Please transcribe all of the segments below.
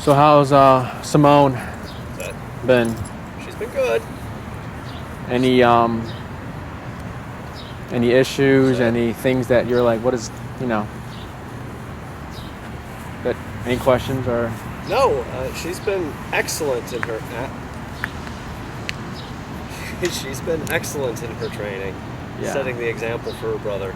So how's Simone But been? she's been good. Any issues? Any things that you're like, what is, that any questions or? No, she's been excellent in her. She's been excellent in her training, Yeah. setting the example for her brother.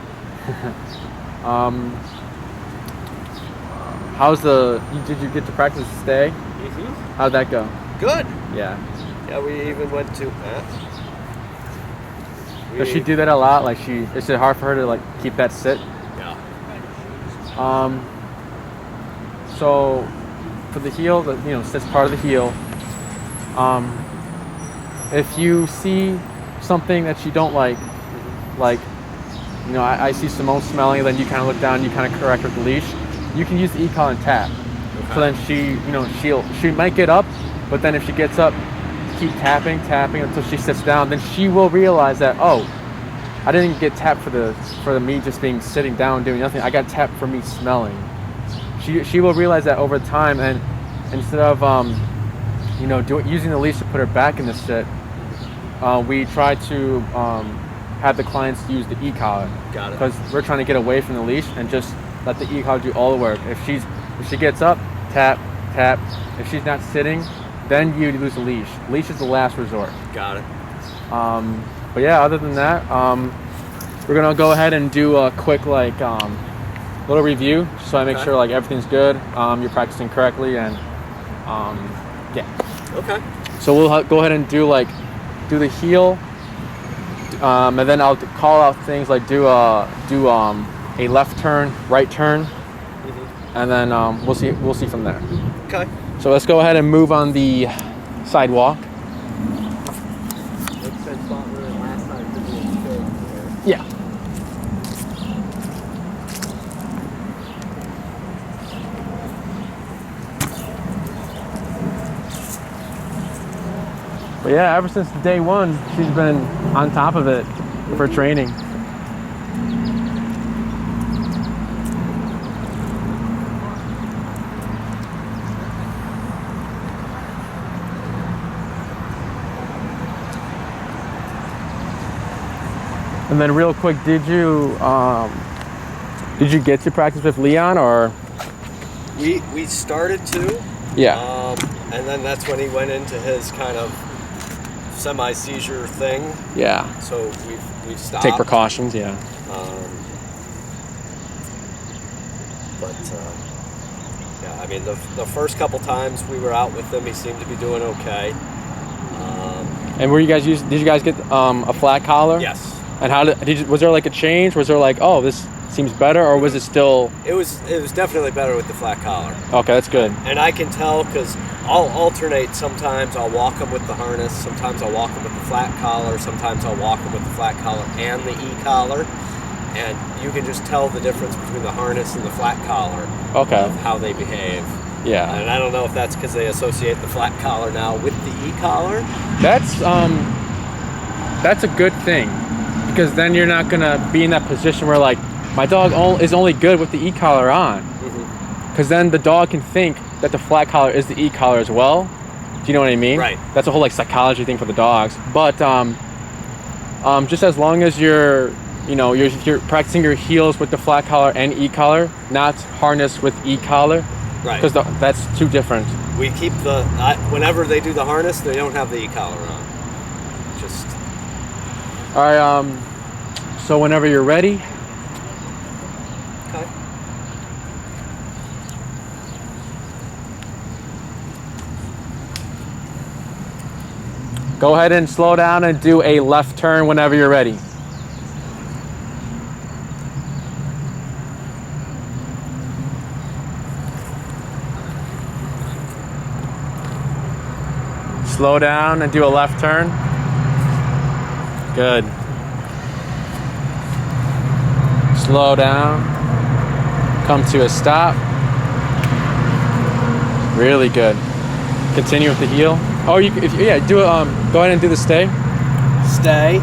Did you get to practice stay? Mm-hmm. How'd that go? Good. Yeah. Yeah, we even went to. Does she do that a lot? Like is it hard for her to like keep that sit? Yeah. So for the heel, sits part of the heel. If you see something that you don't like, I see Simone smelling, and then you kind of look down, and you kind of correct with the leash. You can use the e-collar and tap. Okay. So then she might get up, but then if she gets up, keep tapping until she sits down. Then she will realize that, oh, I didn't get tapped for the me just being sitting down doing nothing. I got tapped for me smelling. She will realize that over time, and instead of using the leash to put her back in the sit, we try to have the clients use the e-collar. Got it. Because we're trying to get away from the leash and just let the e-collar do all the work. If she gets up, tap. If she's not sitting, then you lose the leash. Leash is the last resort. Got it. But yeah, other than that, we're gonna go ahead and do a quick little review, so I make sure everything's good. You're practicing correctly, and yeah. Okay. So we'll go ahead and do the heel, and then I'll call out things like do a left turn, right turn, and then we'll see from there. Okay. So let's go ahead and move on the sidewalk. Yeah. But yeah, ever since day one, she's been on top of it for training. And then real quick, did you get to practice with Leon or? We started to. Yeah. And then that's when he went into his kind of semi-seizure thing. Yeah. So we've stopped. Take precautions, yeah. Yeah, I mean the first couple times we were out with him, he seemed to be doing okay. And did you guys get a flat collar? Yes. And was there like a change? Was there like, oh, this seems better, or was it still? It was definitely better with the flat collar. Okay, that's good. And I can tell because I'll alternate. Sometimes I'll walk him with the harness. Sometimes I'll walk him with the flat collar. Sometimes I'll walk him with the flat collar and the e-collar. And you can just tell the difference between the harness and the flat collar. Okay. Of how they behave. Yeah. And I don't know if that's because they associate the flat collar now with the e-collar. That's a good thing, because then you're not gonna be in that position where like my dog is only good with the e-collar on, because then the dog can think that the flat collar is the e-collar as well. Do you know what I mean? Right. That's a whole psychology thing for the dogs. But just as long as you're practicing your heels with the flat collar and e-collar, not harness with e-collar. Right. Because that's too different. We keep whenever they do the harness, they don't have the e-collar on. Just. All right. So whenever you're ready. Okay. Go ahead and slow down and do a left turn whenever you're ready. Slow down and do a left turn. Good. Slow down. Come to a stop. Really good. Continue with the heel. Oh, do it. Go ahead and do the stay. Stay.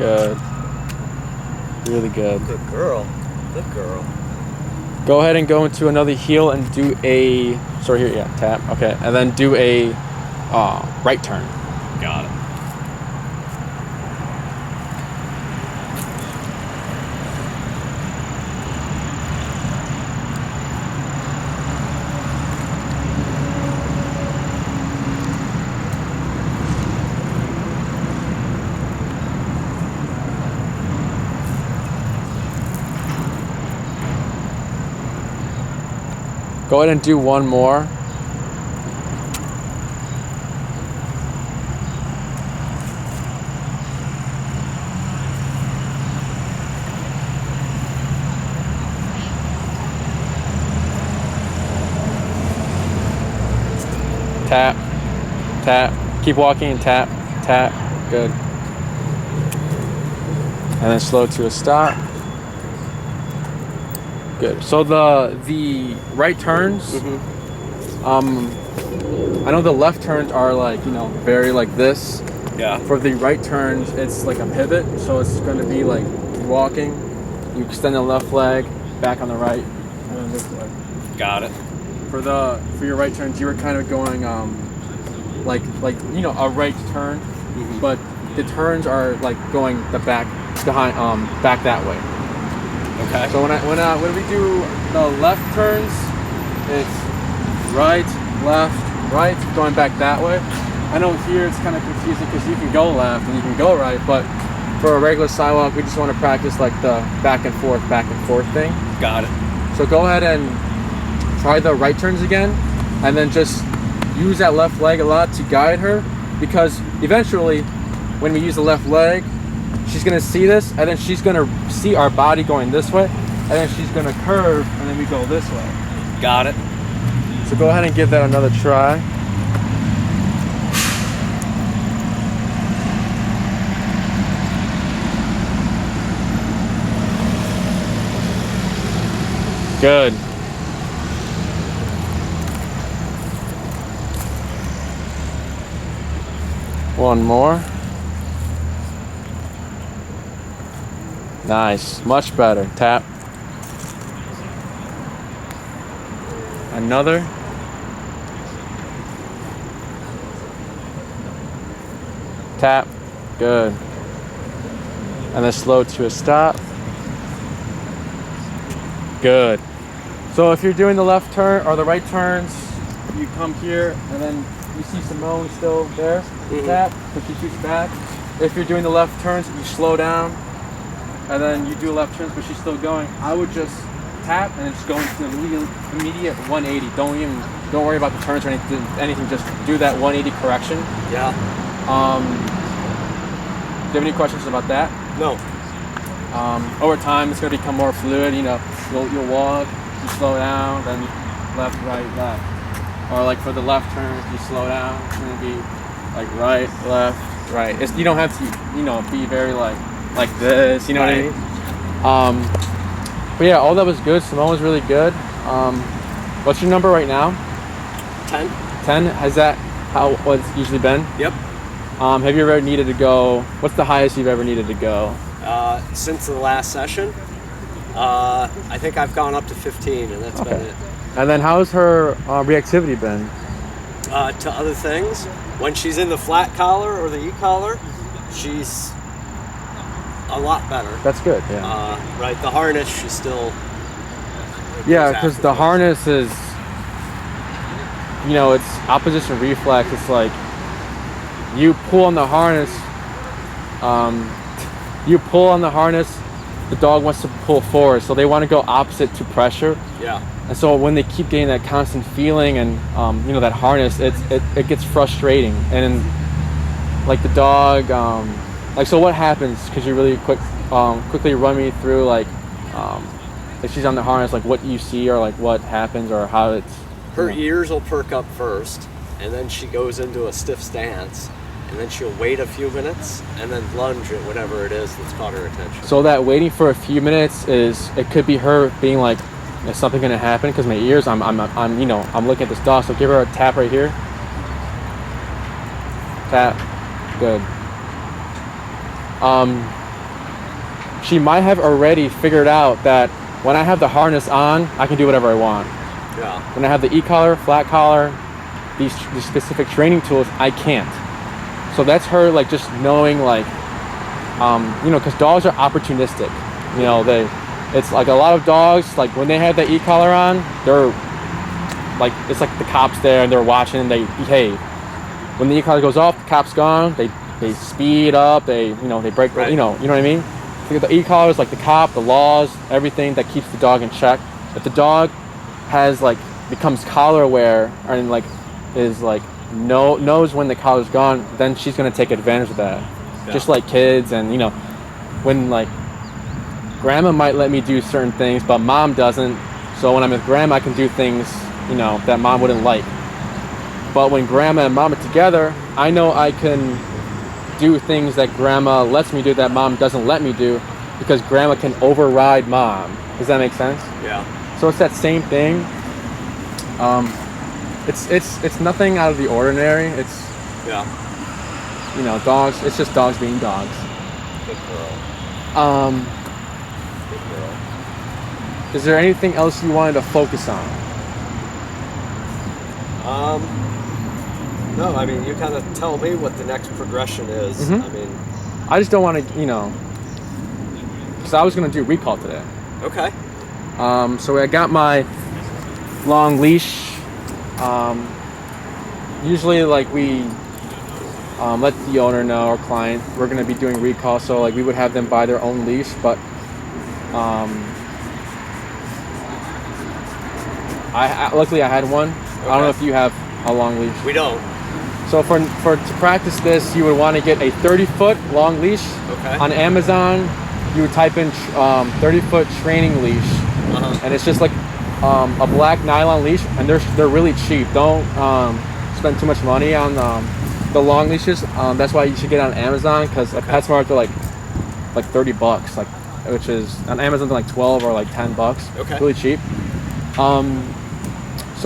Good. Really good. Good girl. Good girl. Go ahead and go into another heel and do a, sorry, here, yeah, tap. Okay, and then do a right turn. Got it. Go ahead and do one more. Tap, tap, keep walking and tap, tap, good. And then slow to a stop. Good. So the right turns, I know the left turns are like, you know, very like this. Yeah. For the right turns, it's like a pivot, so it's going to be like walking. You extend the left leg, back on the right, and then this way. Got it. For your right turns, you were kind of going like you know, a right turn, but the turns are like going the back behind back that way. Okay. So when we do the left turns, it's right, left, right, going back that way. I know here it's kind of confusing because you can go left and you can go right, but for a regular sidewalk, we just want to practice like the back and forth thing. Got it. So go ahead and try the right turns again, and then just use that left leg a lot to guide her, because eventually when we use the left leg, she's gonna see this, and then she's gonna see our body going this way, and then she's gonna curve, and then we go this way. Got it. So go ahead and give that another try. Good. One more. Nice, much better. Tap. Another. Tap. Good. And then slow to a stop. Good. So if you're doing the left turn or the right turns, you come here and then you see Simone still there. Tap, but she shoots back. If you're doing the left turns, you slow down, and then you do left turns, but she's still going. I would just tap and then just go into the immediate 180. Don't worry about the turns or anything. Just do that 180 correction. Yeah. Do you have any questions about that? No. Over time, it's going to become more fluid. You know, you'll walk, you slow down, then left, right, left. Or like for the left turn, you slow down, it's going to be like right, left, right. You don't have to, you know, be very like this. You know what I mean? But yeah, all that was good. Simone was really good. What's your number right now? 10. 10. Has that what it's usually been? Yep. Have you ever needed to go? What's the highest you've ever needed to go? Since the last session, I think I've gone up to 15, and that's been it. And then how's her reactivity been? To other things, when she's in the flat collar or the e-collar, she's a lot better. That's good, yeah. Right, the harness, she's still... Yeah, because the harness is, you know, it's opposition reflex. It's like you pull on the harness, the dog wants to pull forward, so they want to go opposite to pressure. Yeah. And so when they keep getting that constant feeling and you know, that harness, it gets frustrating. And then, like the dog, like, so what happens? Could you really quickly run me through like if she's on the harness, like what you see or like what happens or how it's... Her ears will perk up first, and then she goes into a stiff stance, and then she'll wait a few minutes and then lunge at whatever it is that's caught her attention. So that waiting for a few minutes it could be her being like, is something gonna happen? Because my ears, I'm you know, I'm looking at this dog. So give her a tap right here. Tap. Good. she might have already figured out that when I have the harness on, I can do whatever I want. Yeah. When I have the e-collar, flat collar, these specific training tools, I can't. So that's her like just knowing like, you know, because dogs are opportunistic. You know, it's like a lot of dogs, like when they have the e-collar on, they're like, it's like the cops there and they're watching and they behave. When the e-collar goes off, the cop's gone, they speed up, they break, Right. you know what I mean? The e-collar is like the cop, the laws, everything that keeps the dog in check. If the dog has like, becomes collar aware and like is like knows when the collar's gone, then she's gonna take advantage of that. Yeah. Just like kids, and you know, when like grandma might let me do certain things, but mom doesn't. So when I'm with grandma, I can do things, you know, that mom wouldn't like. But when grandma and mom are together, I know I can do things that grandma lets me do that mom doesn't let me do, because grandma can override mom. Does that make sense? Yeah. So it's that same thing. It's nothing out of the ordinary. It's, Yeah. you know, dogs. It's just dogs being dogs. Good girl. Good girl. Is there anything else you wanted to focus on? No, I mean, you kind of tell me what the next progression is. Mhm. I mean, I just don't want to, you know, because I was gonna do recall today. okay. So I got my long leash. Usually, like we let the owner know, or client, we're gonna be doing recall. So like we would have them buy their own leash, but I luckily I had one. I don't know if you have a long leash. We don't. So to practice this, you would want to get a 30-foot long leash. Okay. On Amazon, you would type in 30-foot training leash, and it's just like a black nylon leash, and they're really cheap. Don't spend too much money on the long leashes. That's why you should get it on Amazon, because at PetSmart they're like $30, like, which is on Amazon they're like 12 or like $10. Okay. Really cheap. So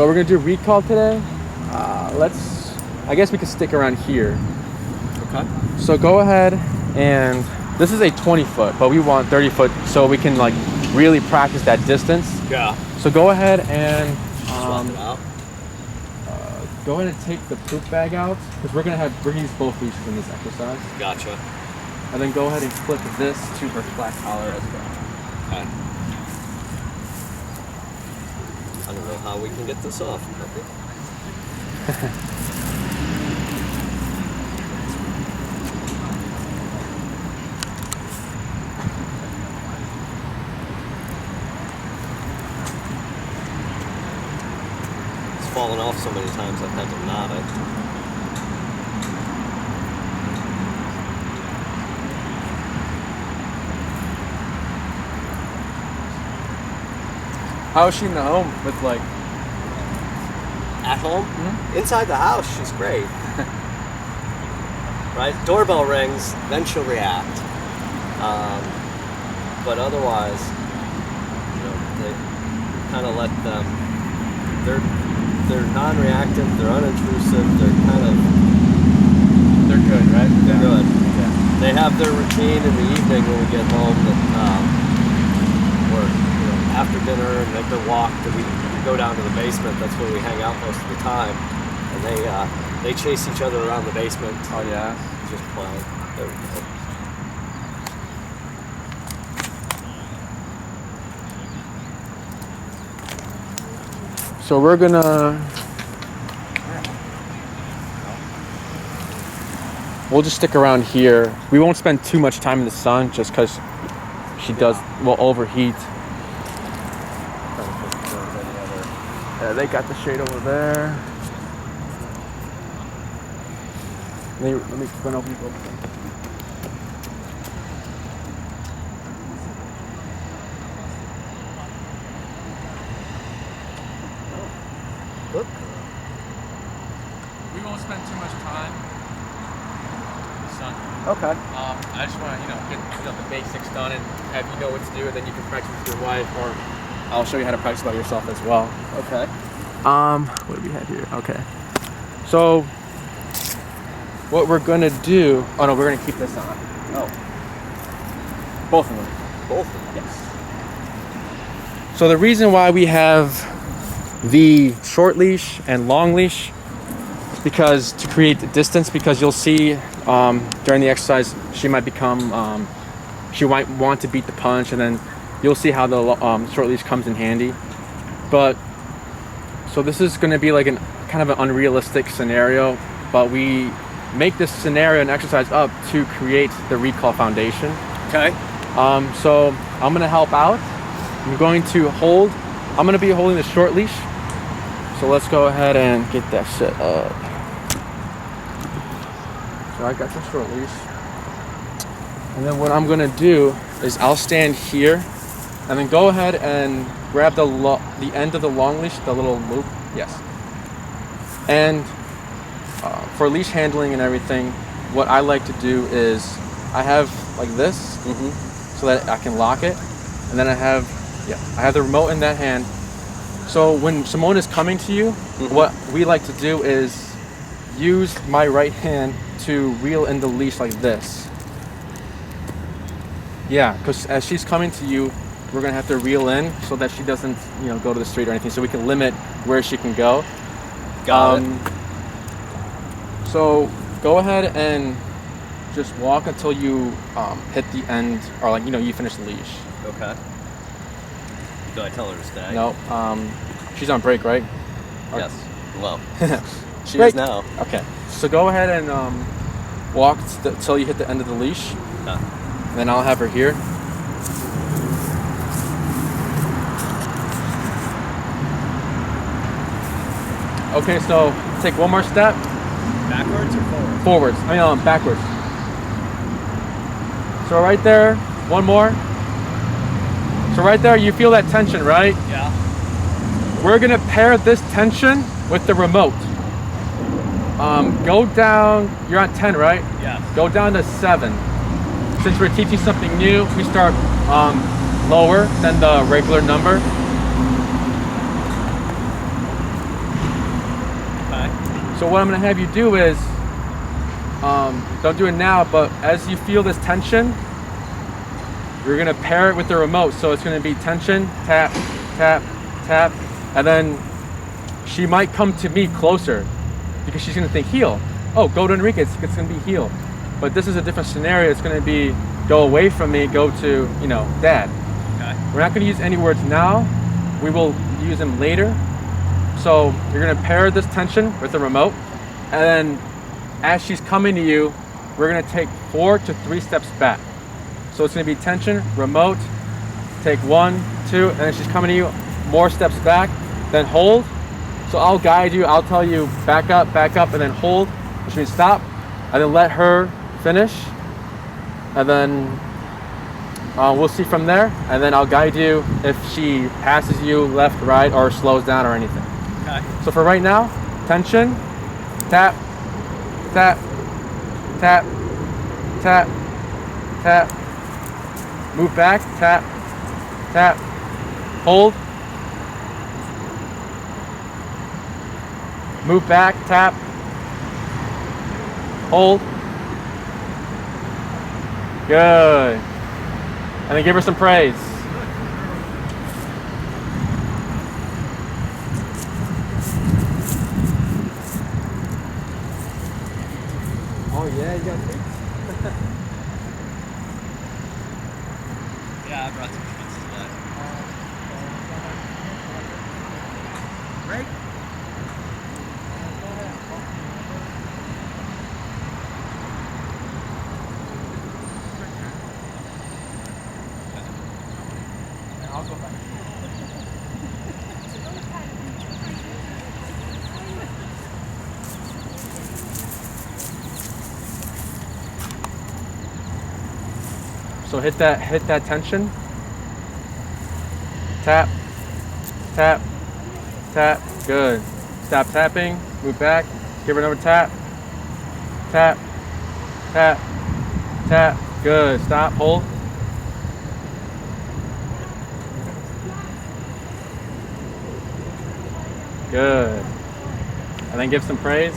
we're gonna do recall today. I guess we could stick around here. Okay. So go ahead, and this is a 20-foot, but we want 30-foot so we can like really practice that distance. Yeah. So go ahead and Swap it out. go ahead and take the poop bag out, because we're gonna use both leashes in this exercise. Gotcha. And then go ahead and flip this to her flat collar as well. Okay. I don't know how we can get this off. It's fallen off so many times I've had to knot it. How is she in the home with like? At home? Mm-hmm. Inside the house, she's great. Right? Doorbell rings, then she'll react. But otherwise, you know, they kind of let them. They're non-reactive. They're unintrusive. They're good, right? They're good. Yeah. They have their routine in the evening when we get home. Or after dinner and make their walk. We go down to the basement. That's where we hang out most of the time. And they chase each other around the basement. Oh yeah. Just play. There we go. So we're we'll just stick around here. We won't spend too much time in the sun, just because she will overheat. Yeah, they got the shade over there. Let me run over you. Look. We won't spend too much time in the sun. Okay. I just want to, get the basics done and have you know what to do, and then you can practice with your wife, or I'll show you how to practice by yourself as well. Okay. What do we have here? Okay. So, what we're gonna do? Oh no, we're gonna keep this on. Oh. Both of them. Both of them. Yes. So the reason why we have the short leash and long leash, because to create the distance, because you'll see during the exercise she might become she might want to beat the punch, and then you'll see how the short leash comes in handy. But so this is going to be like an kind of an unrealistic scenario, but we make this scenario and exercise up to create the recall foundation. Okay. So I'm going to help out. I'm going to hold. I'm going to be holding the short leash. So let's go ahead and get that set up. So I got the short leash. And then what I'm going to do is I'll stand here and then go ahead and grab the end of the long leash, the little loop. Yes. And for leash handling and everything, what I like to do is I have like this, so that I can lock it. And then I have the remote in that hand. So when Simone is coming to you, what we like to do is use my right hand to reel in the leash like this. Yeah, because as she's coming to you, we're gonna have to reel in so that she doesn't, go to the street or anything. So we can limit where she can go. Got it. So go ahead and just walk until you hit the end, or you finish the leash. Okay. Do I tell her to stay? No, she's on break, right? Yes. Well, she Break. is now. Okay. So go ahead and walk till you hit the end of the leash. Then I'll have her here. Okay, so take one more step. Backwards or forward? Forwards. Backwards. So right there, one more. So right there, you feel that tension, right? Yeah. We're gonna pair this tension with the remote. Go down, you're on 10, right? Yeah. Go down to 7. Since we're teaching something new, we start lower than the regular number. Okay. So what I'm gonna have you do is, don't do it now, but as you feel this tension, you're gonna pair it with the remote. So it's gonna be tension, tap, tap, tap, and then she might come to me closer because she's gonna think heel. Oh, go to Enrique, it's gonna be heel. But this is a different scenario. It's gonna be go away from me, go to, dad. Okay. We're not gonna use any words now. We will use them later. So you're gonna pair this tension with the remote, and then as she's coming to you, we're gonna take 4 to 3 steps back. So it's gonna be tension, remote, take 1, 2, and then she's coming to you, more steps back, then hold. So I'll guide you, I'll tell you back up, and then hold, which means stop, and then let her finish. And then we'll see from there, and then I'll guide you if she passes you left, right, or slows down or anything. Okay. So for right now, tension, tap, tap, tap, tap, tap, move back, tap, tap, hold, move back, tap, hold, good, and then give her some praise. Oh yeah, you got treats? Yeah, I brought some treats today. Right? I'll go back. So hit that tension. Tap, tap, tap. Good. Stop tapping. Move back. Give her another tap. Tap, tap, tap. Good. Stop. Hold. Good. And then give some praise.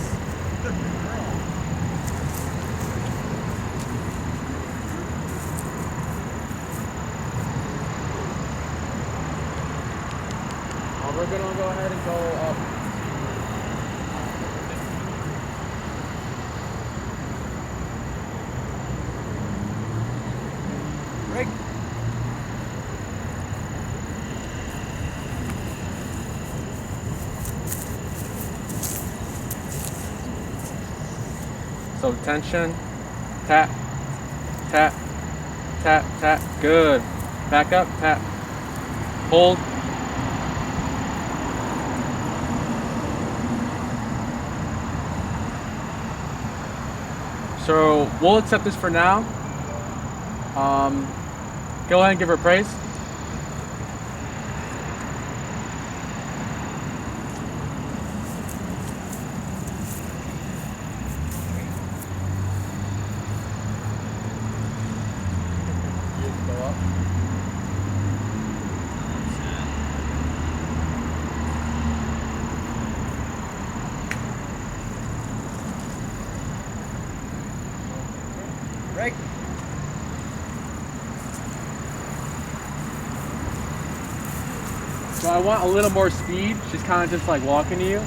ahead and go up. Break. So tension, tap, tap, tap, tap. Good. Back up, tap, hold. So we'll accept this for now. Go ahead and give her praise. Go up. Break. So I want a little more speed. She's kind of just like walking to you.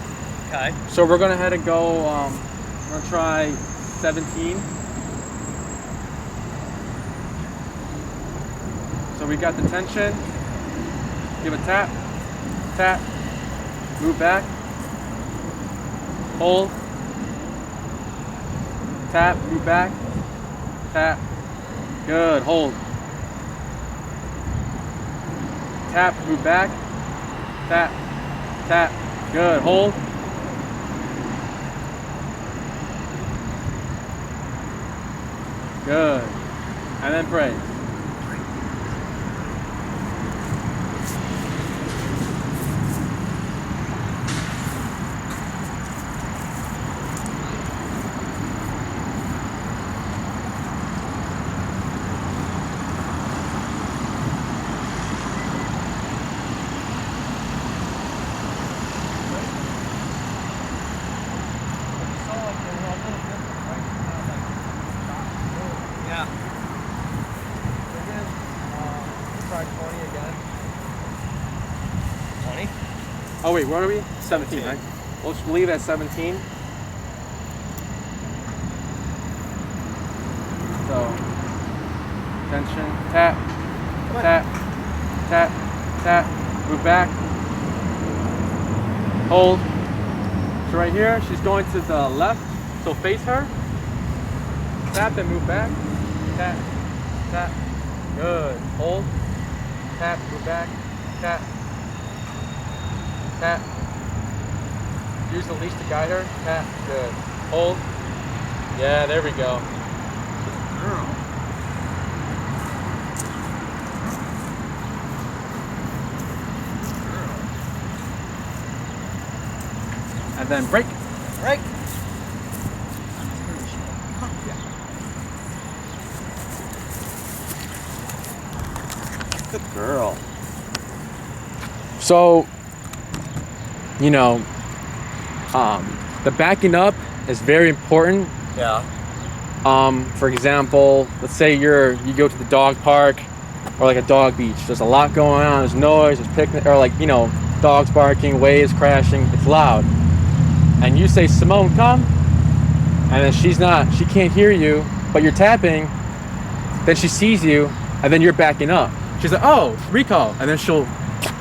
Okay. So we're gonna head and go. We're gonna try 17. So we got the tension. Give a tap, tap, move back, hold, tap, move back, tap, good, hold, tap, move back, tap, tap, good, hold, good, and then praise. Yeah. Try 20 again. 20. Oh wait, what are we? 17, right? We'll just leave at 17. So, tension, tap, tap, tap, tap, move back, hold. So right here, she's going to the left, so face her. Tap and move back, tap, tap, good, hold, tap, move back, tap, tap. Use the leash to guide her, tap, good, hold, yeah, there we go. Girl. And then break. Break. Good girl. So, you know, the backing up is very important. Yeah. For example, let's say you go to the dog park or like a dog beach. There's a lot going on. There's noise. There's picnic or like dogs barking, waves crashing. It's loud. And you say, Simone, come. And then she can't hear you, but you're tapping. Then she sees you, and then you're backing up. She's like, oh, recall. And then she'll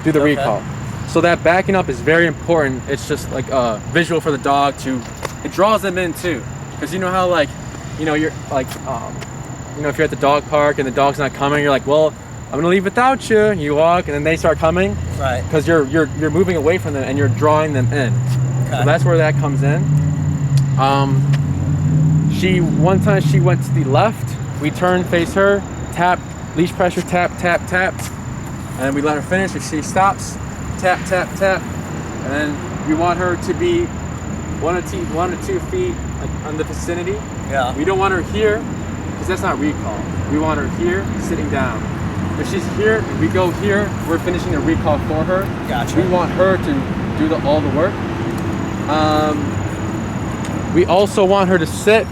do the recall. So that backing up is very important. It's just like a visual for the dog it draws them in too. Because you know how you're like, if you're at the dog park and the dog's not coming, you're like, well, I'm gonna leave without you. You walk, and then they start coming. Right. Because you're moving away from them and you're drawing them in. Okay. So that's where that comes in. One time she went to the left. We turned, face her, tap, leash pressure, tap, tap, tap, and then we let her finish. If she stops, tap, tap, tap, and then we want her to be 1 or 2 feet on the vicinity. Yeah. We don't want her here because that's not recall. We want her here, sitting down. If she's here, we go here. We're finishing the recall for her. Gotcha. We want her to do all the work. We also want her to sit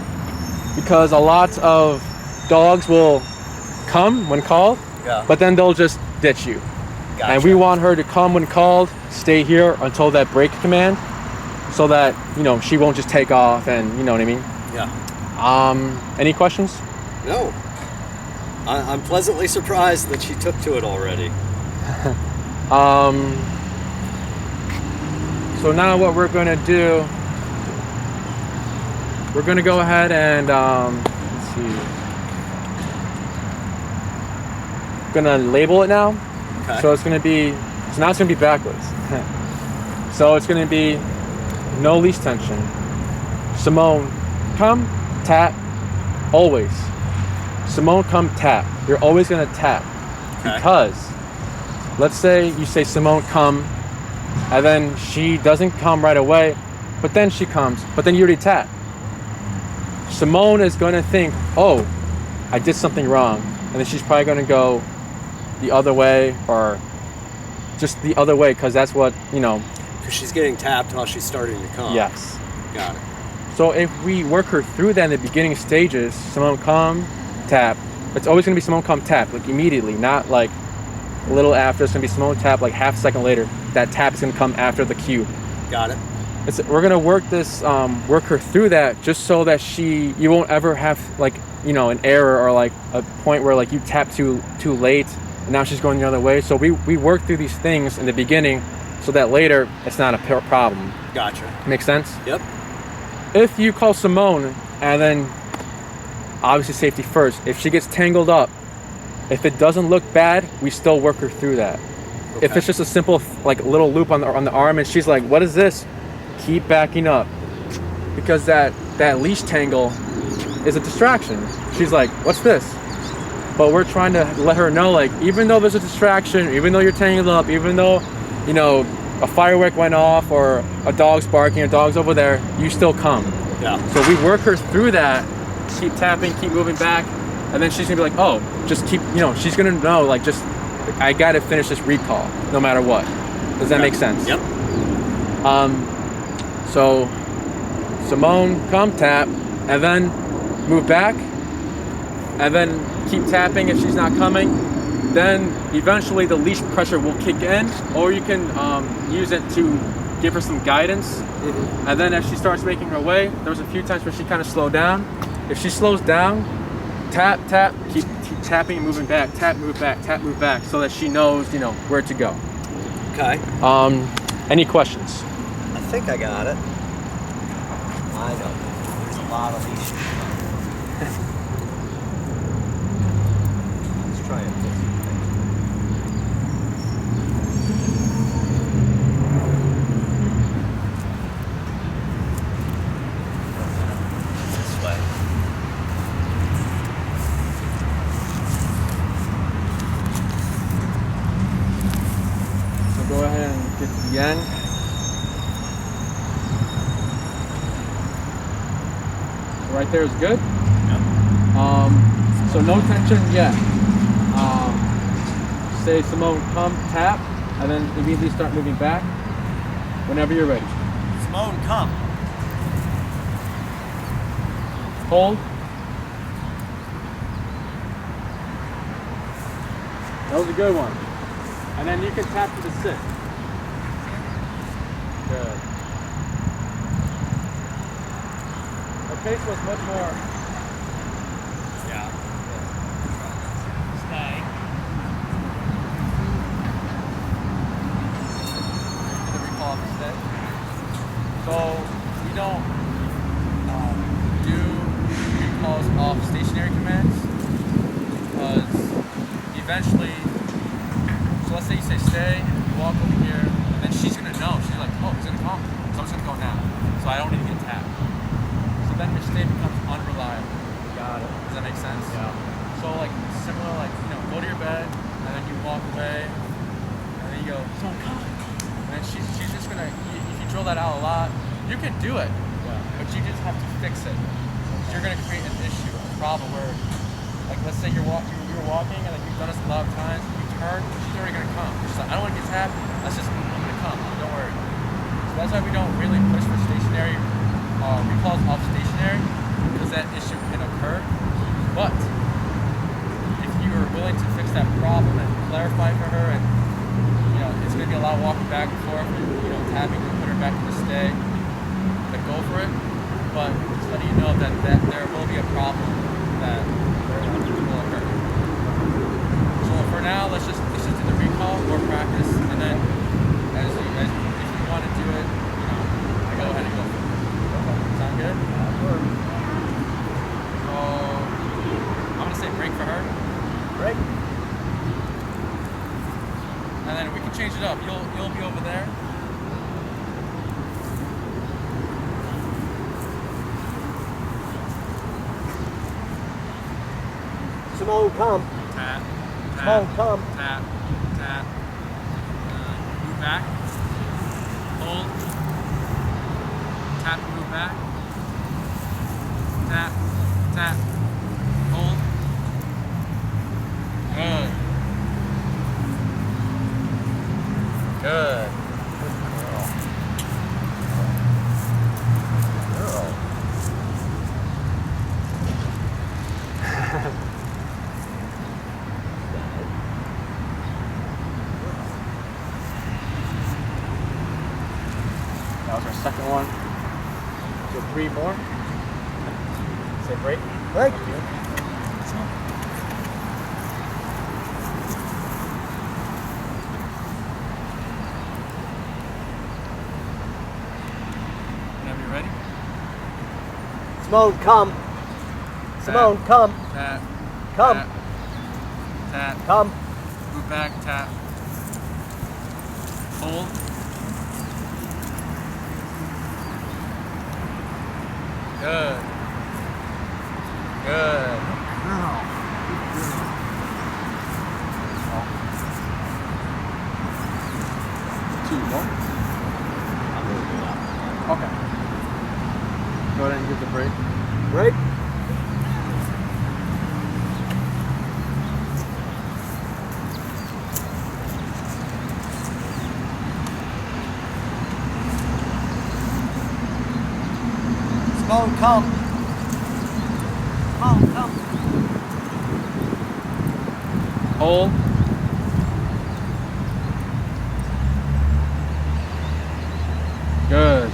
because a lot of dogs will come when called, Yeah. but then they'll just ditch you. Gotcha. And we want her to come when called, stay here until that break command, so that, you know, she won't just take off, and you know what I mean? Yeah. Any questions? No. I'm pleasantly surprised that she took to it already. So now what we're gonna do, we're gonna go ahead and let's see. Gonna label it now. Okay. So it's gonna be, so now it's gonna be backwards. So it's gonna be no leash tension. Simone, come, tap, always. Simone, come, tap. You're always gonna tap. Okay. Because let's say you say Simone, come, and then she doesn't come right away, but then she comes, but then you already tap. Simone is gonna think, oh, I did something wrong, and then she's probably gonna go the other way, or just the other way, because that's what, you know. Because she's getting tapped while she's starting to come. Yes. Got it. So if we work her through that in the beginning stages, Simone, come, tap. It's always gonna be Simone, come, tap, like immediately, not like a little after. It's gonna be Simone, tap, like half a second later. That tap is gonna come after the cue. Got it. We're gonna work this, work her through that, just so that you won't ever have, like, you know, an error, or like a point where like you tap too late and now she's going the other way. So we work through these things in the beginning so that later it's not a problem. Gotcha. Make sense? Yep. If you call Simone, and then obviously safety first, if she gets tangled up, if it doesn't look bad, we still work her through that. Okay. If it's just a simple like little loop on the arm and she's like, what is this? Keep backing up, because that leash tangle is a distraction. She's like, what's this? But we're trying to let her know, like, even though there's a distraction, even though you're tangled up, even though, you know, a firework went off or a dog's barking, a dog's over there, you still come. Yeah. So we work her through that, keep tapping, keep moving back, and then she's gonna be like, oh, just keep, you know, she's gonna know, like, just, I gotta finish this recall no matter what. Does that make sense? Yep. So Simone, come, tap, and then move back, and then keep tapping if she's not coming. Then eventually the leash pressure will kick in, or you can use it to give her some guidance. Mm-hmm. And then as she starts making her way, there was a few times where she kind of slowed down. If she slows down, tap, tap, keep tapping and moving back, tap, move back, tap, move back, so that she knows, you know, where to go. Okay. Any questions? I think I got it. I know. There's a lot of these. Let's try it this way. So go ahead and get to the end. Right there is good. Yep. So no tension yet. Say Simone, come, tap, and then immediately start moving back whenever you're ready. Simone, come. Hold. That was a good one. And then you can tap to the sit. Good. Okay, so it's much more. Yeah. Stay. The recall of the sit. So we don't do recalls off stationary commands, because eventually, so let's say you say stay, you walk over here, and then she's gonna know. She's like, oh, he's gonna come, so I'm just gonna go now. So I don't need to get tapped. So then your stay becomes unreliable. Got it. Does that make sense? Yeah. So like similar, like, you know, go to your bed, and then you walk away, and then you go, so come. And then she's just gonna, if you drill that out a lot, you can do it, but you just have to fix it. You're gonna create an issue, a problem where, like, let's say you're walking, and like you've done this a lot of times, you turn, she's already gonna come. She's like, I don't want to get tapped. I'm gonna come. Don't worry. So that's why we don't really push for stationary recalls off stationary, because that issue can occur. But if you are willing to fix that problem and clarify for her and you know, it's going to be a lot of walking back and forth and, you know, tapping to put her back in the stay, to go for it. But just letting you know that there will be a problem that will occur. So for now, let's just do the recall, more practice, and then if you want to do it, you know, go ahead and go for it. Sound good? So I'm gonna say break for her. Break. And then we can change it up. You'll be over there. Simone, come. Tap. Simone, come. Tap. Tap. Move back. Hold. Tap and move back. Tap. Tap. Hold. Good. Good. That was our second one. So 3 more. Say break. Break. Whenever you're ready. Simone, come. Simone, come. Tap. Come. Tap. Tap. Come. Move back. Tap. Hold. Good. Good. Two more. Okay. Go ahead and give the break. Break. Simone, come. Simone, come. Hold. Good.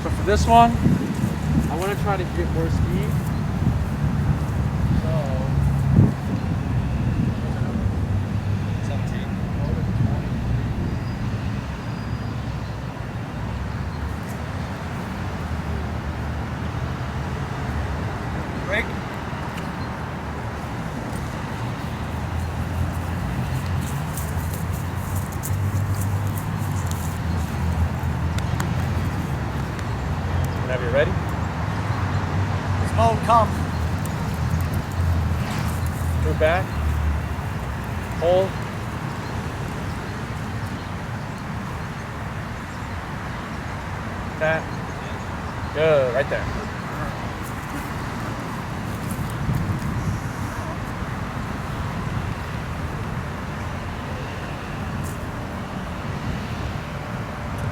So for this one, I want to try to get more speed. So 17. Break. Whenever you're ready. Simone, come. Move back. Hold. Tap. Good. Right there.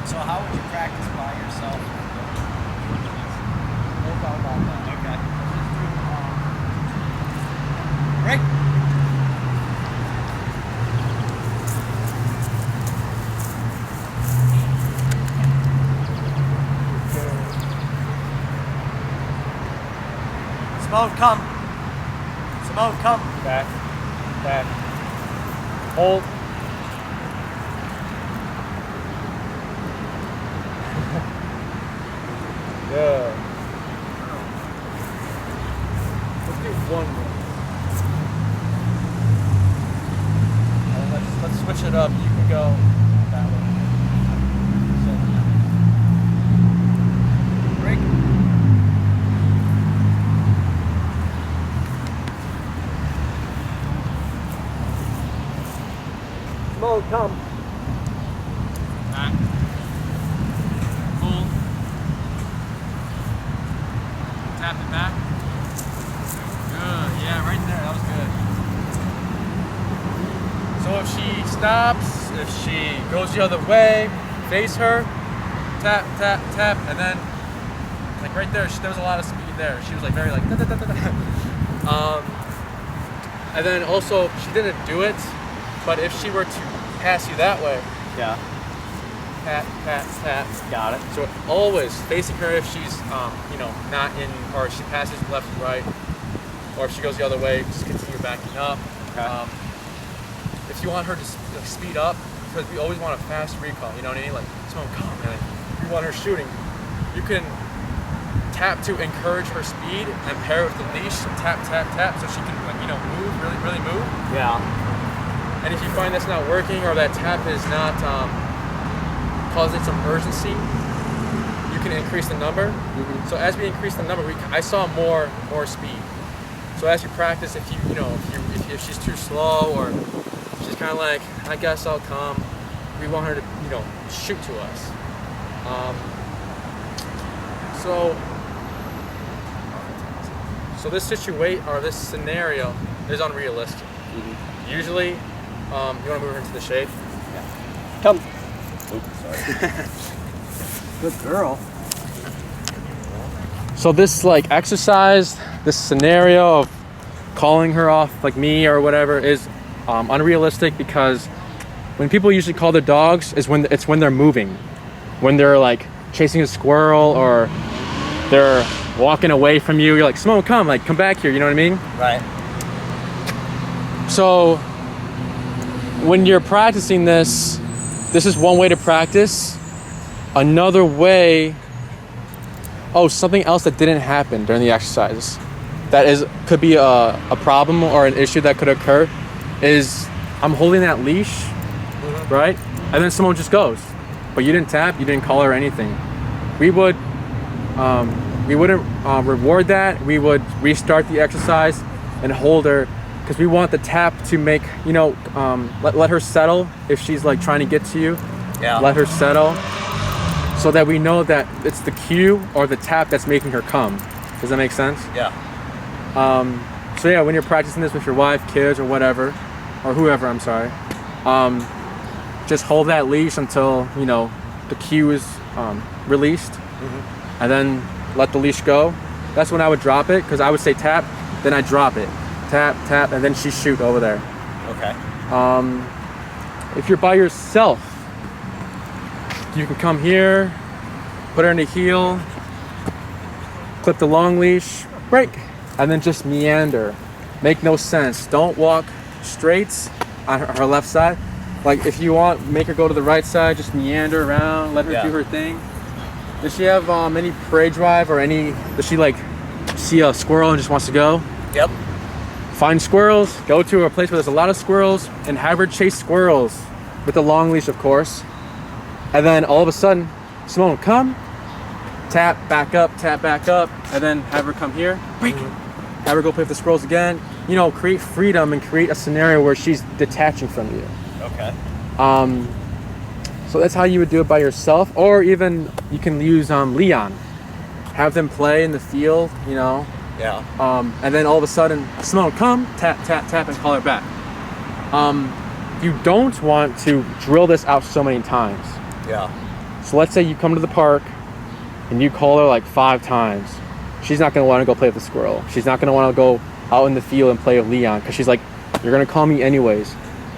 So how would you practice by yourself? No doubt about that. Okay. Break. Simone, come. Simone, come. Back. Back. Hold. Good. Let's do one more. And let's switch it up. You can go that way. Break. Simone, come. Back. Hold. Tap it back. Good. Yeah, right there. That was good. So if she stops, if she goes the other way, face her, tap, tap, tap, and then like right there, there was a lot of speed there. She was like very like da, da, da, da, da. And then also, she didn't do it, but if she were to pass you that way, Yeah. tap, tap, tap. Got it. So always facing her if she's, not in, or she passes left and right, or if she goes the other way, just continue backing up. Okay. If you want her to speed up, because we always want a fast recall, you know what I mean? Like, Simone, come on, man. If you want her shooting, you can tap to encourage her speed and pair it with the leash, tap, tap, tap, so she can, move, really, really move. Yeah. And if you find that's not working or that tap is not causing some urgency, you can increase the number. Mm-hmm. So as we increase the number, I saw more speed. So as you practice, if she's too slow or she's kind of like, I guess I'll come, we want her to, shoot to us. So this situation or this scenario is unrealistic. Mm-hmm. Usually, you want to move her into the shade. Yeah. Come. Oops, sorry. Good girl. So this exercise, this scenario of calling her off like me or whatever is unrealistic, because when people usually call their dogs is when they're moving, when they're like chasing a squirrel or they're walking away from you. You're like, Simone, come back here. You know what I mean? Right. So when you're practicing this is one way to practice. Another way, something else that didn't happen during the exercise that could be a problem or an issue that could occur is I'm holding that leash, Mm-hmm. right? And then someone just goes, but you didn't tap, you didn't call her or anything. We wouldn't reward that. We would restart the exercise and hold her, because we want the tap to make, let her settle. If she's like trying to get to you, Yeah. let her settle, so that we know that it's the cue or the tap that's making her come. Does that make sense? Yeah. So yeah, when you're practicing this with your wife, kids, or whatever, or whoever, I'm sorry, just hold that leash until, the cue is released, Mm-hmm. and then let the leash go. That's when I would drop it, because I would say tap, then I drop it. Tap, tap, and then she shoot over there. Okay. If you're by yourself, you can come here, put her in the heel, clip the long leash, break, and then just meander. Make no sense. Don't walk straight on her left side. Like, if you want, make her go to the right side, just meander around, let her Yeah. do her thing. Does she have any prey drive or does she see a squirrel and just wants to go? Yep. Find squirrels, go to a place where there's a lot of squirrels, and have her chase squirrels with a long leash, of course. And then all of a sudden, Simone, come, tap back up, and then have her come here, break, have her go play with the squirrels again. Create freedom and create a scenario where she's detaching from you. Okay. So that's how you would do it by yourself, or even you can use Leon. Have them play in the field, Yeah. and then all of a sudden, Simone, come, tap, tap, tap, and call her back. You don't want to drill this out so many times. Yeah. So let's say you come to the park and you call her 5 times. She's not going to want to go play with the squirrel. She's not going to want to go out in the field and play with Leon, because she's like, you're going to call me anyways.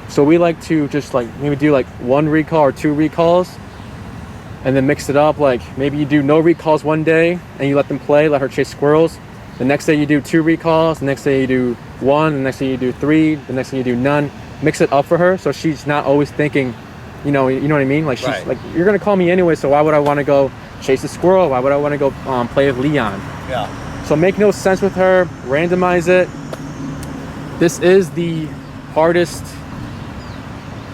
So we like to just maybe do 1 recall or 2 recalls, and then mix it up. Maybe you do no recalls one day and you let them play, let her chase squirrels. The next day you do 2 recalls, the next day you do 1, the next day you do 3, the next day you do none. Mix it up for her, so she's not always thinking, you know what I mean? She's Right. You're gonna call me anyway, so why would I want to go chase a squirrel? Why would I want to go play with Leon? Yeah. So make no sense with her, randomize it. This is the hardest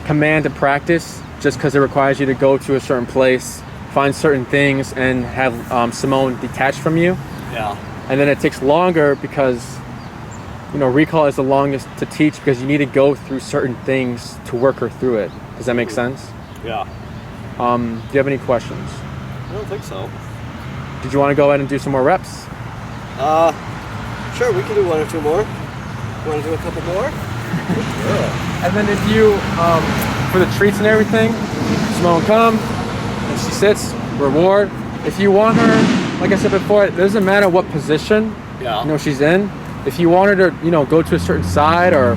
command to practice, just because it requires you to go to a certain place, find certain things, and have Simone detached from you. Yeah. And then it takes longer because, recall is the longest to teach, because you need to go through certain things to work her through it. Does that make sense? Yeah. Do you have any questions? I don't think so. Did you want to go ahead and do some more reps? Sure, we can do 1 or 2 more. Want to do a couple more? Yeah. And then if you, for the treats and everything, Simone come, and she sits, reward. If you want her, like I said before, it doesn't matter what position Yeah. she's in. if you wanted her to, you know, go to a certain side, or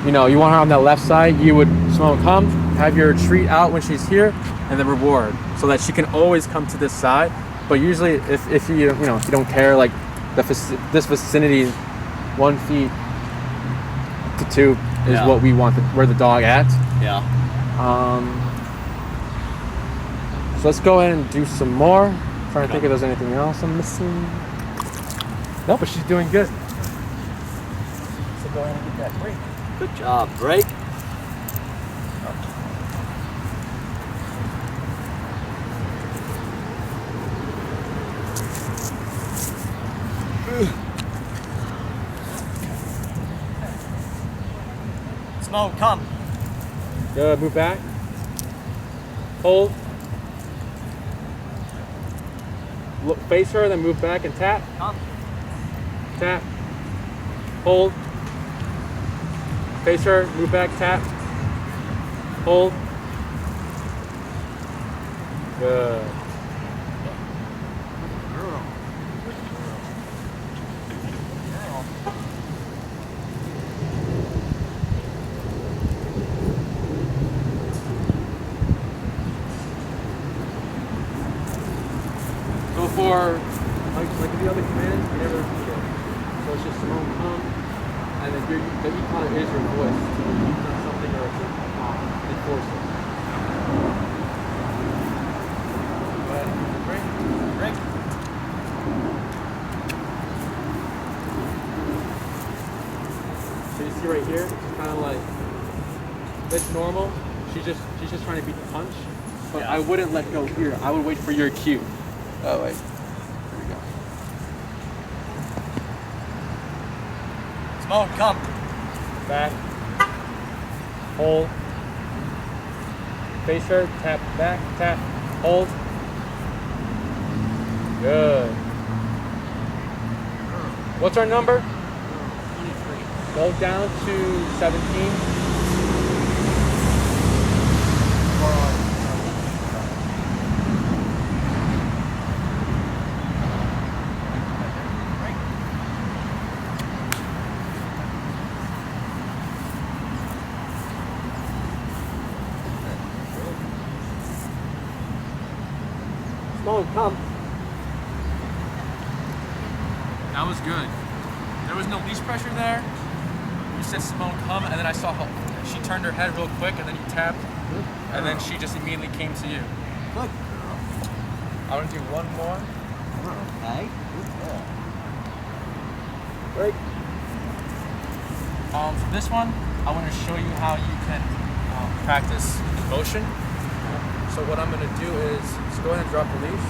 you know, you want her on that left side, you would, Simone, come, have your treat out when she's here, and then reward, so that she can always come to this side. But usually, if you, you know, if you don't care, like this vicinity, 1 feet to 2 is what we want where the dog at. Yeah. So let's go ahead and do some more. Trying to think if there's anything else I'm missing. No, but she's doing good. So go ahead and get that break. Good job, break. Simone, come. Good, move back. Hold. Look, face her, then move back and tap. Come. Tap. Hold. Face her, move back, tap. Hold. Good. So for like the other commands, you never repeat it. So it's just Simone, come, and then the e-collar is your voice to do something or to enforce it. Go ahead, break. Break. So you see right here, it's kind of like, it's normal. She's just trying to beat the punch, but I wouldn't let go here. I would wait for your cue. Oh wait, here we go. Simone, come. Back, hold, face her, tap back, tap, hold. Good. What's our number? 23. Go down to 17. Simone, come. That was good. There was no leash pressure there. You said Simone, come, and then I saw how she turned her head real quick, and then you tapped, and then she just immediately came to you. Good. I want to do one more. Okay. Break. For this one, I want to show you how you can practice motion. So what I'm going to do is just go ahead and drop the leash,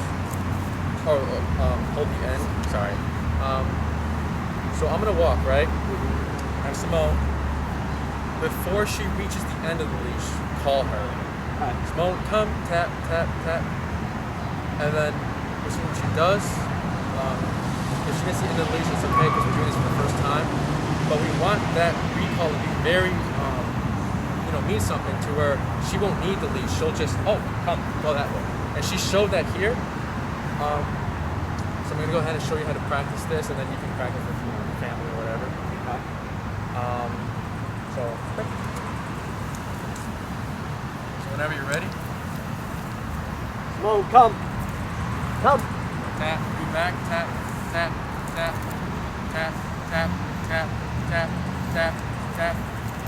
or hold the end. Sorry. So I'm going to walk, right? And Simone, before she reaches the end of the leash, call her. Simone, come, tap, tap, tap. And then as soon as she does, if she gets the end of the leash, it's okay because we're doing this for the first time. But we want that recall to be very, mean something to her. She won't need the leash. She'll just, come, go that way. And she showed that here. So I'm gonna go ahead and show you how to practice this, and then you can practice with your family or whatever. Okay. So whenever you're ready. Simone, come. Come. Tap, move back, tap, tap, tap, tap, tap, tap, tap, tap, tap,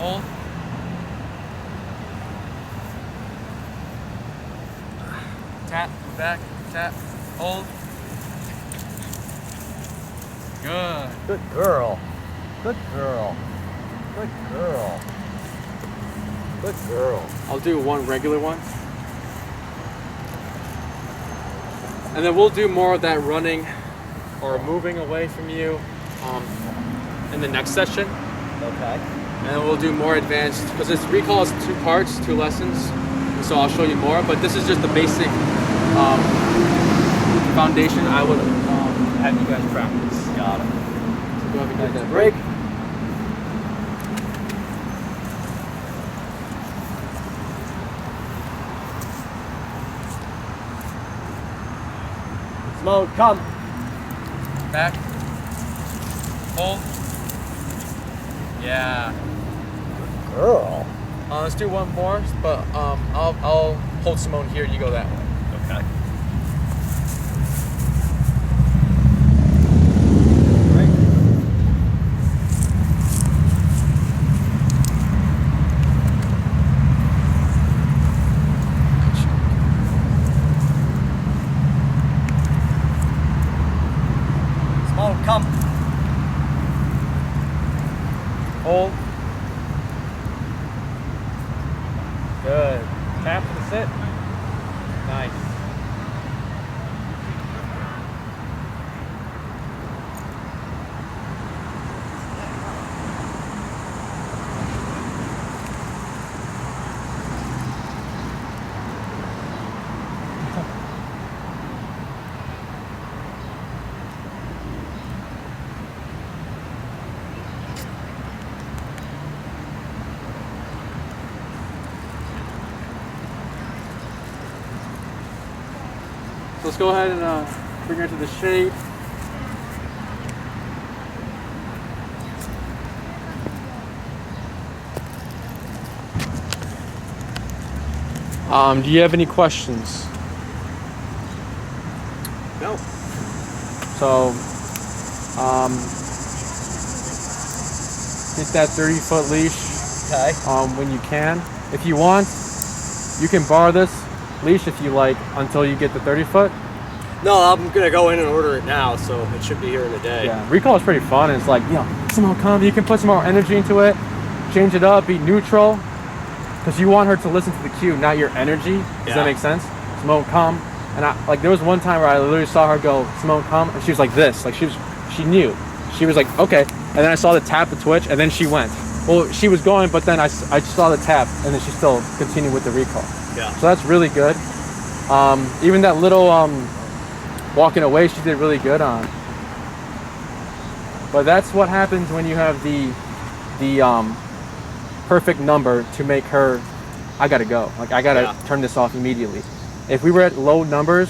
hold. Tap, move back, tap, hold. Good. Good girl. Good girl. Good girl. Good girl. I'll do one regular one. And then we'll do more of that running or moving away from you in the next session. Okay. And then we'll do more advanced, because this recall is 2 parts, 2 lessons. So I'll show you more, but this is just the basic foundation I would have you guys practice. Got it. So go ahead and get that Break. Simone, come. Back, hold, Yeah. Girl. Let's do one more, but I'll hold Simone here. You go that way. Okay. Simone, come. Hold. Good. Tap to the sit. Nice. So let's go ahead and bring her to the shade. Do you have any questions? No. So, get that 30-foot leash Okay. when you can. If you want, you can borrow this leash if you like until you get the 30-foot. No, I'm gonna go in and order it now, so it should be here in a day. Yeah, recall is pretty fun. It's like, Simone, come. You can put some more energy into it, change it up, be neutral, because you want her to listen to the cue, not your energy. Does that make sense? Simone, come. And there was one time where I literally saw her go, Simone, come, and she was like this, like she knew. She was like, okay, and then I saw the tap, the twitch, and then she went. Well, she was going, but then I saw the tap, and then she still continued with the recall. Yeah. So that's really good. Even that little walking away, she did really good on. But that's what happens when you have the perfect number to make her, I gotta go. Like, I gotta turn this off immediately. If we were at low numbers,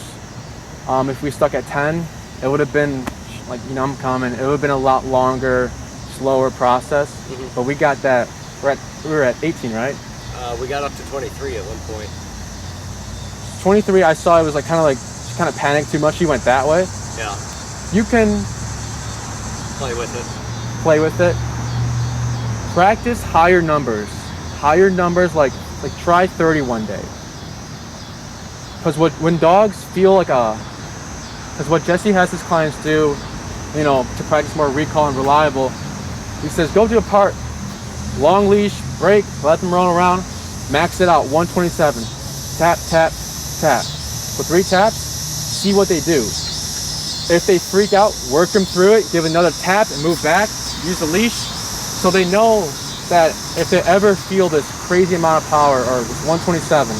if we stuck at 10, it would have been like, I'm coming. It would have been a lot longer, slower process. Mm-hmm. But we got that. We were at 18, right? We got up to 23 at one point. 23, I saw it was like she kind of panicked too much. She went that way. Yeah. You can play with it. Play with it. Practice higher numbers. Higher numbers, like try 30 one day. Because when dogs feel like because what Jesse has his clients do, to practice more recall and reliable, he says, go to a part, long leash, break, let them run around, max it out, 127. Tap, tap, tap. For 3 taps, see what they do. If they freak out, work them through it, give another tap and move back, use the leash, so they know that if they ever feel this crazy amount of power or this 127,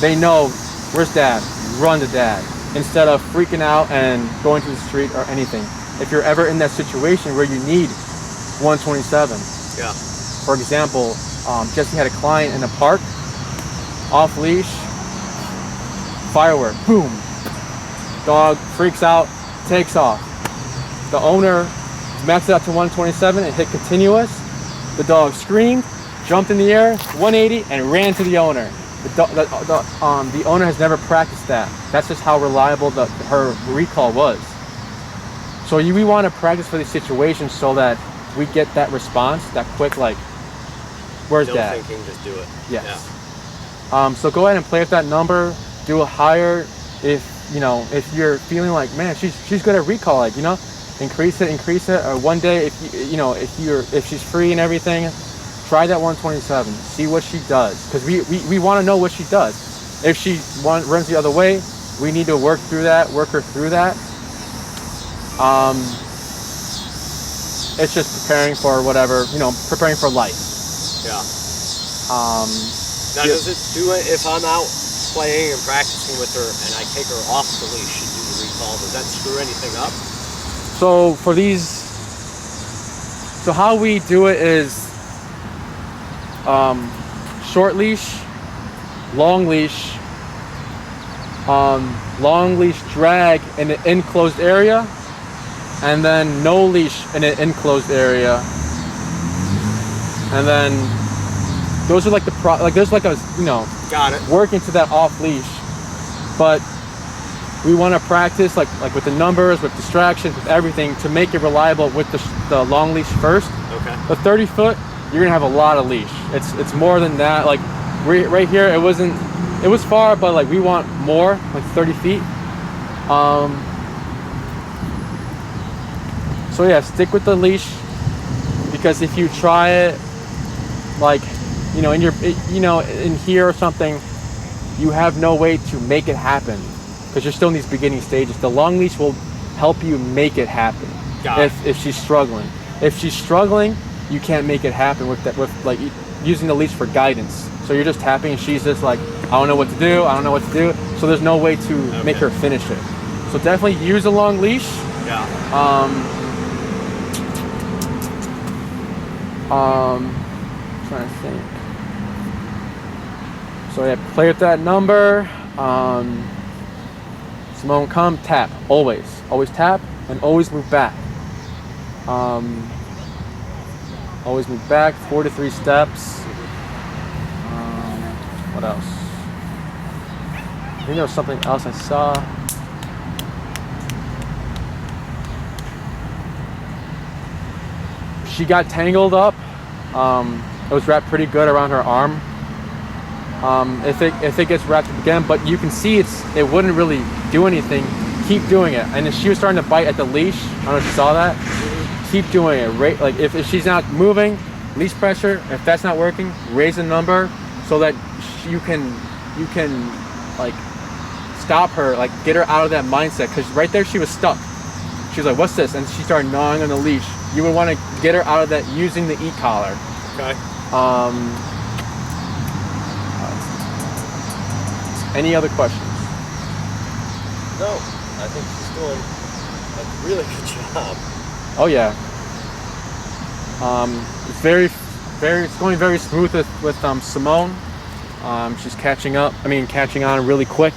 they know, where's dad? Run to dad. Instead of freaking out and going to the street or anything. If you're ever in that situation where you need 127. Yeah. For example, Jesse had a client in a park, off leash, firework, boom. Dog freaks out, takes off. The owner maxed it out to 127 and hit continuous. The dog screamed, jumped in the air, 180, and ran to the owner. The owner has never practiced that. That's just how reliable her recall was. So we want to practice for these situations so that we get that response, that quick, like, where's dad? No thinking, just do it. Yes. Yeah. So go ahead and play with that number. Do a higher if you're feeling like, man, she's good at recall, like, increase it. Or one day, if she's free and everything, try that 127. See what she does, because we want to know what she does. If she runs the other way, we need to work her through that. It's just preparing for whatever, preparing for life. Yeah. Now, does it do it if I'm out playing and practicing with her and I take her off the leash and do the recall? Does that screw anything up? So how we do it is short leash, long leash drag in an enclosed area, and then no leash in an enclosed area. and then those are like there's like a Got it. working to that off leash, but we want to practice like with the numbers, with distractions, with everything to make it reliable with the long leash first. Okay. The 30 foot, you're gonna have a lot of leash. It's more than that. Like right here, it was far, but like we want more, like 30 feet. So yeah, stick with the leash, because if you try it, like, in here or something, you have no way to make it happen because you're still in these beginning stages. The long leash will help you make it happen. If she's struggling. If she's struggling, you can't make it happen with like using the leash for guidance. So you're just tapping and she's just like, I don't know what to do. So there's no way to make her finish it. So definitely use a long leash. Yeah. Trying to think. So yeah, play with that number. Simone, come, tap. Always tap and always move back. Always move back. 4 to 3 steps. What else? I think there was something else I saw. She got tangled up. It was wrapped pretty good around her arm. If it gets wrapped up again, but you can see it wouldn't really do anything. Keep doing it. And if she was starting to bite at the leash, I don't know if you saw that. Keep doing it. Like if she's not moving, leash pressure. If that's not working, raise the number so that you can like stop her, like get her out of that mindset. Because right there she was stuck. She was like, "What's this?" And she started gnawing on the leash. You would want to get her out of that using the e-collar. Okay. Any other questions? No, I think she's doing a really good job. Oh yeah. It's it's going very smooth with Simone. She's catching on really quick.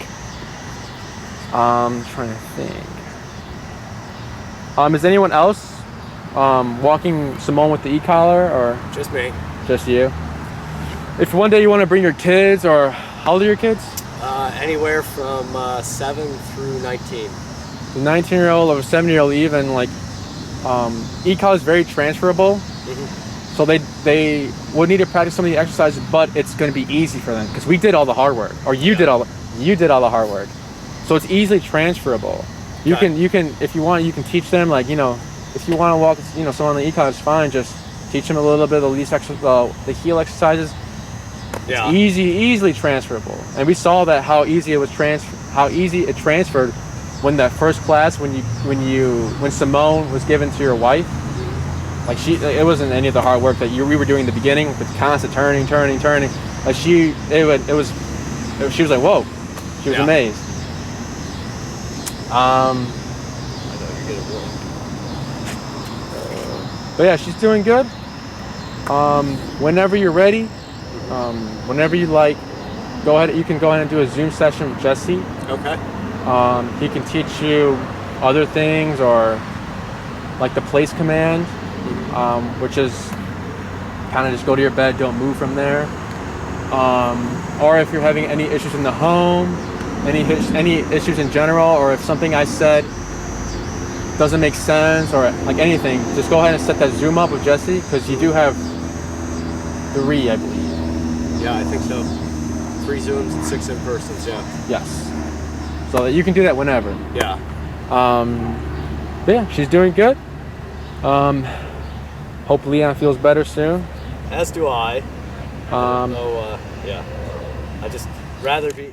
Trying to think. Is anyone else walking Simone with the e-collar, or Just me. just you? If one day you want to bring your kids, or how old are your kids? Anywhere from 7 through 19. The 19-year-old or 7-year-old even, like, e-collar is very transferable. Mm-hmm. So they would need to practice some of the exercises, but it's going to be easy for them because we did all the hard work, or you did all the hard work. So it's easily transferable. You can if you want, you can teach them, like, if you want to walk someone on the e-collar, it's fine. Just teach them a little bit of the the heel exercises. Yeah. It's easily transferable, and we saw that how easy it transferred when that first class when Simone was given to your wife. Like it wasn't any of the hard work that we were doing in the beginning with constant turning. Like she was like, whoa, she was amazed. I know you get it wrong. But yeah, she's doing good. Whenever you're ready, whenever you like, go ahead. You can go ahead and do a Zoom session with Jesse. Okay. He can teach you other things, or like the place command, which is kind of just go to your bed, don't move from there. Or if you're having any issues in the home, any issues in general, or if something I said doesn't make sense, or like anything, just go ahead and set that Zoom up with Jesse, because you do have 3, I believe. Yeah, I think so. 3 Zooms and 6 in-persons, yeah. Yes. So that you can do that whenever. Yeah. But yeah, she's doing good. Hope Leon feels better soon. As do I. Yeah. I just rather be...